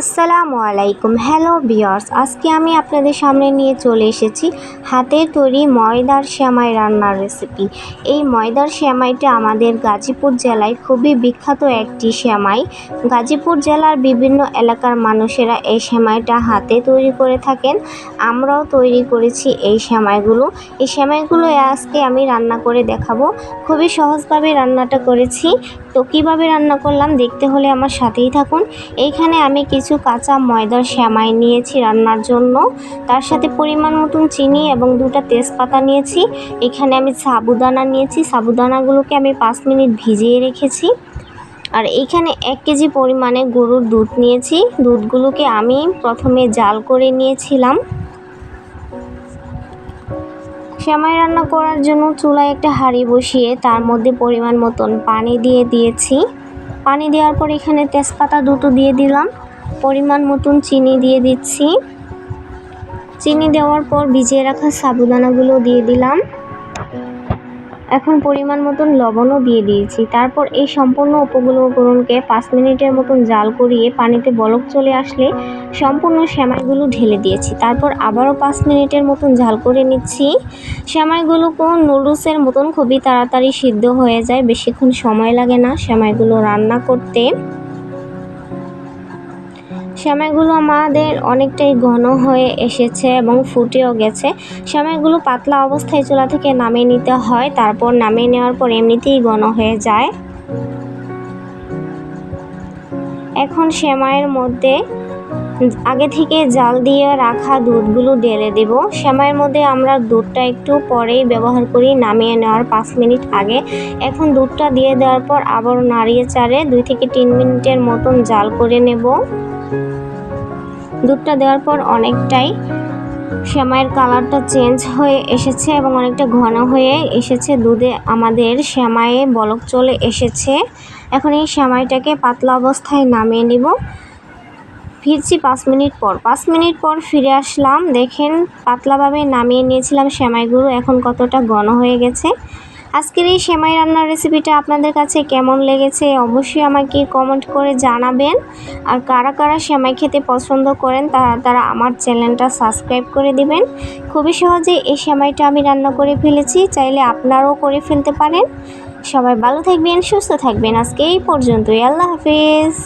আসসালামু আলাইকুম। Hello viewers, আজকে আমি আপনাদের সামনে নিয়ে চলে এসেছি হাতের তৈরি ময়দার সেমাই রান্নার রেসিপি। এই ময়দার সেমাইটা আমাদের গাজীপুর জেলায় খুবই বিখ্যাত একটি সেমাই। গাজীপুর জেলার বিভিন্ন এলাকার মানুষেরা এই সেমাইটা হাতে তৈরি করে থাকেন। আমরাও তৈরি করেছি এই সেমাইগুলো। এই সেমাইগুলো আজকে আমি রান্না করে দেখাবো। খুবই সহজভাবে রান্নাটা করেছি। তো কীভাবে রান্না করলাম দেখতে হলে আমার সাথেই থাকুন। এইখানে আমি কিছু কাঁচা ময়দার সেমাই নিয়েছি রান্নার জন্য, তার সাথে পরিমাণ মতন চিনি এবং 2টা তেজপাতা নিয়েছি। এখানে আমি সাবুদানা নিয়েছি, সাবুদানাগুলোকে আমি 5 মিনিট ভিজিয়ে রেখেছি। আর এইখানে 1 কেজি পরিমাণে গরুর দুধ নিয়েছি। দুধগুলোকে আমি প্রথমে জাল করে নিয়েছিলাম। সেমাই রান্না করার জন্য চুলায় একটা হাঁড়ি বসিয়ে তার মধ্যে পরিমাণ মতন পানি দিয়ে দিয়েছি। পানি দেওয়ার পর এখানে তেজপাতা 2টো দিয়ে দিলাম, পরিমাণ মতন চিনি দিয়ে দিচ্ছি। চিনি দেওয়ার পর ভিজিয়ে রাখা সাবুদানাগুলো দিয়ে দিলাম। এখন পরিমাণ মতন লবণও দিয়ে দিয়েছি। তারপর এই সম্পূর্ণ উপকরণকে 5 মিনিটের মতন জাল করিয়ে পানিতে বলক চলে আসলে সম্পূর্ণ সেমাইগুলো ঢেলে দিয়েছি। তারপর আবারও 5 মিনিটের মতন জাল করে নিচ্ছি। সেমাইগুলো নুডলসের মতন খুবই তাড়াতাড়ি সিদ্ধ হয়ে যায়, বেশিক্ষণ সময় লাগে না সেমাইগুলো রান্না করতে। সেমাইগুলো আমাদের অনেকটাই ঘন হয়ে এসেছে এবং ফুটেও গেছে। সেমাইগুলো পাতলা অবস্থায় চুলা থেকে নামিয়ে নিতে হয়, তারপর নামিয়ে নেওয়ার পর এমনিতেই ঘন হয়ে যায়। এখন সেমাইয়ের মধ্যে আগে থেকে জাল দিয়ে রাখা দুধগুলো ঢেলে দেব। সেমাইয়ের মধ্যে আমরা দুধটা একটু পরেই ব্যবহার করি, নামিয়ে নেওয়ার 5 মিনিট আগে। এখন দুধটা দিয়ে দেওয়ার পর আবার নাড়িয়ে চাড়ে 2 থেকে 3 মিনিটের মতন জাল করে নেব। দুধটা দেওয়ার পর অনেকটাই সেমাইয়ের কালারটা চেঞ্জ হয়ে এসেছে এবং অনেকটা ঘন হয়ে এসেছে। দুধে আমাদের সেমাইয়ে বলক চলে এসেছে। এখন এই সেমাইটাকে পাতলা অবস্থায় নামিয়ে নিব। ফিরছি 5 মিনিট পর। 5 মিনিট পর ফিরে আসলাম। দেখেন পাতলাভাবে নামিয়ে নিয়েছিলাম সেমাইগুলো, এখন কতটা ঘন হয়ে গেছে। আজকের এই সেমাই রান্নার রেসিপিটা আপনাদের কাছে কেমন লেগেছে অবশ্যই আমাকে কমেন্ট করে জানাবেন। আর কারা কারা সেমাই খেতে পছন্দ করেন তারা আমার চ্যানেলটা সাবস্ক্রাইব করে দিবেন। খুবই সহজে এই সেমাইটা আমি রান্না করে ফেলেছি, চাইলে আপনারাও করে ফেলতে পারেন। সবাই ভালো থাকবেন, সুস্থ থাকবেন। আজকে এই পর্যন্তই। আল্লাহ হাফেজ।